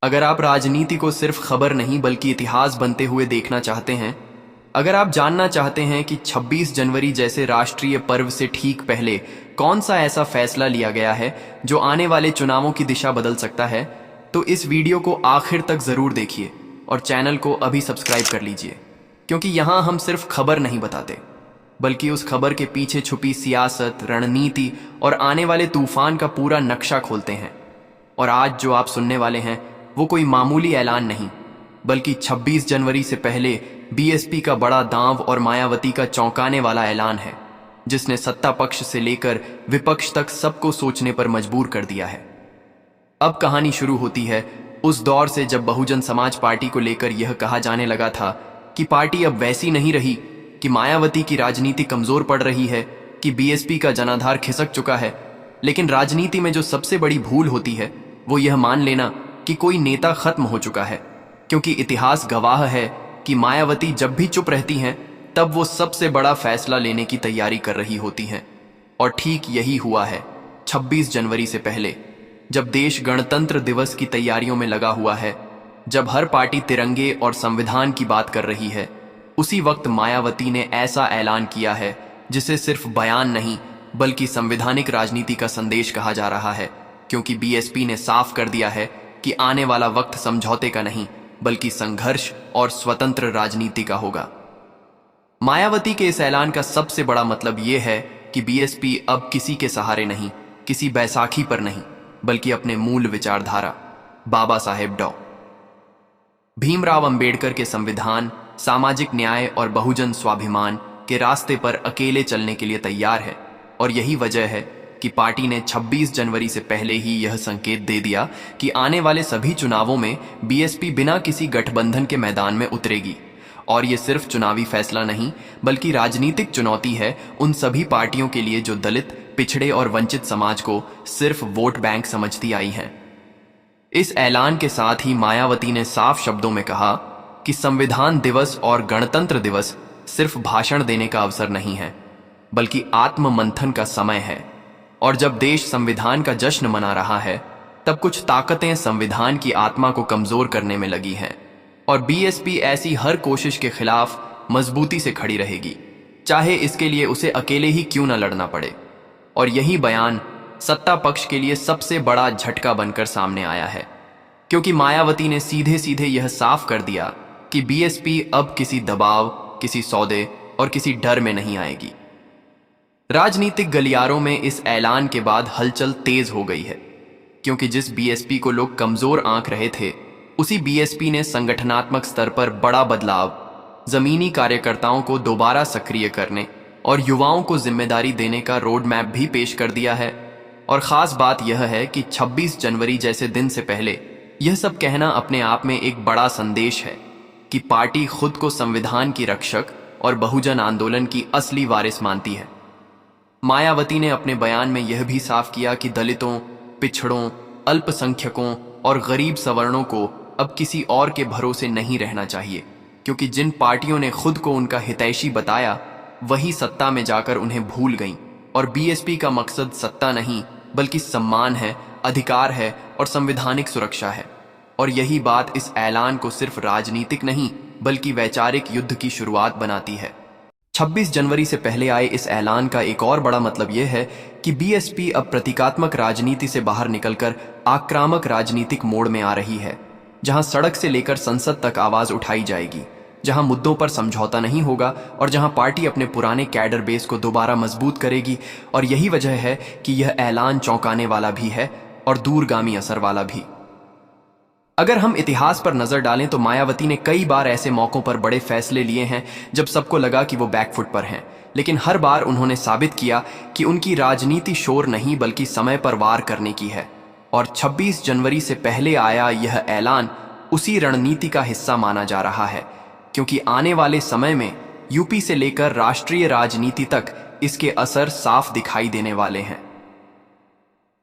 अगर आप राजनीति को सिर्फ खबर नहीं बल्कि इतिहास बनते हुए देखना चाहते हैं, अगर आप जानना चाहते हैं कि 26 जनवरी जैसे राष्ट्रीय पर्व से ठीक पहले कौन सा ऐसा फैसला लिया गया है जो आने वाले चुनावों की दिशा बदल सकता है, तो इस वीडियो को आखिर तक जरूर देखिए और चैनल को अभी सब्सक्राइब कर लीजिए, क्योंकि यहाँ हम सिर्फ खबर नहीं बताते बल्कि उस खबर के पीछे छुपी सियासत, रणनीति और आने वाले तूफान का पूरा नक्शा खोलते हैं। और आज जो आप सुनने वाले हैं वो कोई मामूली ऐलान नहीं, बल्कि 26 जनवरी से पहले बीएसपी का बड़ा दांव और मायावती का चौंकाने वाला ऐलान है, जिसने सत्ता पक्ष से लेकर विपक्ष तक सबको सोचने पर मजबूर कर दिया है। अब कहानी शुरू होती है उस दौर से जब बहुजन समाज पार्टी को लेकर यह कहा जाने लगा था कि पार्टी अब वैसी नहीं रही, कि मायावती की राजनीति कमजोर पड़ रही है, कि बीएसपी का जनाधार खिसक चुका है। लेकिन राजनीति में जो सबसे बड़ी भूल होती है वो यह मान लेना कि कोई नेता खत्म हो चुका है, क्योंकि इतिहास गवाह है कि मायावती जब भी चुप रहती हैं तब वो सबसे बड़ा फैसला लेने की तैयारी कर रही होती हैं। और ठीक यही हुआ है 26 जनवरी से पहले, जब देश गणतंत्र दिवस की तैयारियों में लगा हुआ है, जब हर पार्टी तिरंगे और संविधान की बात कर रही है, उसी वक्त मायावती ने ऐसा ऐलान किया है जिसे सिर्फ बयान नहीं बल्कि संवैधानिक राजनीति का संदेश कहा जा रहा है, क्योंकि बीएसपी ने साफ कर दिया है कि आने वाला वक्त समझौते का नहीं बल्कि संघर्ष और स्वतंत्र राजनीति का होगा। मायावती के इस ऐलान का सबसे बड़ा मतलब यह है कि बीएसपी अब किसी के सहारे नहीं, किसी बैसाखी पर नहीं, बल्कि अपने मूल विचारधारा बाबा साहेब डॉ. भीमराव अंबेडकर के संविधान, सामाजिक न्याय और बहुजन स्वाभिमान के रास्ते पर अकेले चलने के लिए तैयार है। और यही वजह है कि पार्टी ने 26 जनवरी से पहले ही यह संकेत दे दिया कि आने वाले सभी चुनावों में बीएसपी बिना किसी गठबंधन के मैदान में उतरेगी। और ये सिर्फ चुनावी फैसला नहीं बल्कि राजनीतिक चुनौती है उन सभी पार्टियों के लिए जो दलित, पिछड़े और वंचित समाज को सिर्फ वोट बैंक समझती आई हैं। इस ऐलान के साथ ही मायावती ने साफ शब्दों में कहा कि संविधान दिवस और गणतंत्र दिवस सिर्फ भाषण देने का अवसर नहीं है, बल्कि आत्म मंथन का समय है। और जब देश संविधान का जश्न मना रहा है, तब कुछ ताकतें संविधान की आत्मा को कमजोर करने में लगी हैं। और बीएसपी ऐसी हर कोशिश के खिलाफ मजबूती से खड़ी रहेगी, चाहे इसके लिए उसे अकेले ही क्यों न लड़ना पड़े। और यही बयान सत्ता पक्ष के लिए सबसे बड़ा झटका बनकर सामने आया है, क्योंकि मायावती ने सीधे सीधे यह साफ कर दिया कि बीएसपी अब किसी दबाव, किसी सौदे और किसी डर में नहीं आएगी। राजनीतिक गलियारों में इस ऐलान के बाद हलचल तेज हो गई है, क्योंकि जिस बीएसपी को लोग कमजोर आंक रहे थे, उसी बीएसपी ने संगठनात्मक स्तर पर बड़ा बदलाव, जमीनी कार्यकर्ताओं को दोबारा सक्रिय करने और युवाओं को जिम्मेदारी देने का रोड मैप भी पेश कर दिया है। और खास बात यह है कि 26 जनवरी जैसे दिन से पहले यह सब कहना अपने आप में एक बड़ा संदेश है कि पार्टी खुद को संविधान की रक्षक और बहुजन आंदोलन की असली वारिस मानती है। मायावती ने अपने बयान में यह भी साफ किया कि दलितों, पिछड़ों, अल्पसंख्यकों और गरीब सवर्णों को अब किसी और के भरोसे नहीं रहना चाहिए, क्योंकि जिन पार्टियों ने खुद को उनका हितैषी बताया वही सत्ता में जाकर उन्हें भूल गईं। और बीएसपी का मकसद सत्ता नहीं बल्कि सम्मान है, अधिकार है और संवैधानिक सुरक्षा है। और यही बात इस ऐलान को सिर्फ राजनीतिक नहीं बल्कि वैचारिक युद्ध की शुरुआत बनाती है। 26 जनवरी से पहले आए इस ऐलान का एक और बड़ा मतलब यह है कि बीएसपी अब प्रतीकात्मक राजनीति से बाहर निकलकर आक्रामक राजनीतिक मोड़ में आ रही है, जहां सड़क से लेकर संसद तक आवाज उठाई जाएगी, जहां मुद्दों पर समझौता नहीं होगा और जहां पार्टी अपने पुराने कैडर बेस को दोबारा मजबूत करेगी। और यही वजह है कि यह ऐलान चौंकाने वाला भी है और दूरगामी असर वाला भी। अगर हम इतिहास पर नजर डालें तो मायावती ने कई बार ऐसे मौकों पर बड़े फैसले लिए हैं जब सबको लगा कि वो बैकफुट पर हैं, लेकिन हर बार उन्होंने साबित किया कि उनकी राजनीति शोर नहीं बल्कि समय पर वार करने की है। और 26 जनवरी से पहले आया यह ऐलान उसी रणनीति का हिस्सा माना जा रहा है, क्योंकि आने वाले समय में यूपी से लेकर राष्ट्रीय राजनीति तक इसके असर साफ दिखाई देने वाले हैं।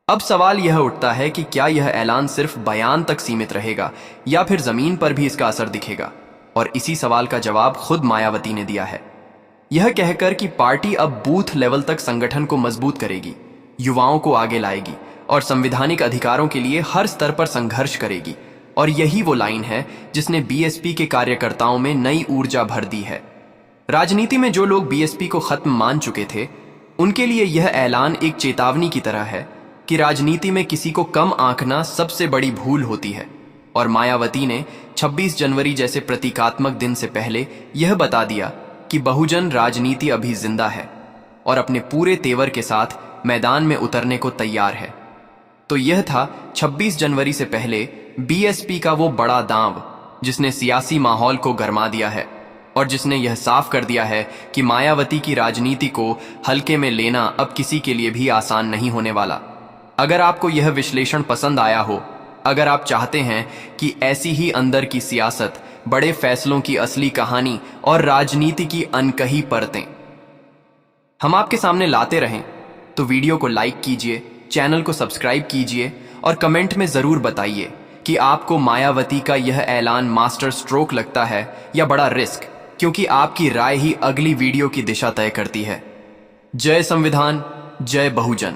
अब सवाल यह उठता है कि क्या यह ऐलान सिर्फ बयान तक सीमित रहेगा या फिर जमीन पर भी इसका असर दिखेगा। और इसी सवाल का जवाब खुद मायावती ने दिया है, यह कहकर कि पार्टी अब बूथ लेवल तक संगठन को मजबूत करेगी, युवाओं को आगे लाएगी और संवैधानिक अधिकारों के लिए हर स्तर पर संघर्ष करेगी। और यही वो लाइन है जिसने बीएसपी के कार्यकर्ताओं में नई ऊर्जा भर दी है। राजनीति में जो लोग बीएसपी को खत्म मान चुके थे, उनके लिए यह ऐलान एक चेतावनी की तरह है कि राजनीति में किसी को कम आंकना सबसे बड़ी भूल होती है। और मायावती ने 26 जनवरी जैसे प्रतीकात्मक दिन से पहले यह बता दिया कि बहुजन राजनीति अभी जिंदा है और अपने पूरे तेवर के साथ मैदान में उतरने को तैयार है। तो यह था 26 जनवरी से पहले बीएसपी का वो बड़ा दांव जिसने सियासी माहौल को गरमा दिया है और जिसने यह साफ कर दिया है कि मायावती की राजनीति को हल्के में लेना अब किसी के लिए भी आसान नहीं होने वाला। अगर आपको यह विश्लेषण पसंद आया हो, अगर आप चाहते हैं कि ऐसी ही अंदर की सियासत, बड़े फैसलों की असली कहानी और राजनीति की अनकही परतें हम आपके सामने लाते रहें, तो वीडियो को लाइक कीजिए, चैनल को सब्सक्राइब कीजिए और कमेंट में जरूर बताइए कि आपको मायावती का यह ऐलान मास्टर स्ट्रोक लगता है या बड़ा रिस्क, क्योंकि आपकी राय ही अगली वीडियो की दिशा तय करती है। जय संविधान, जय बहुजन।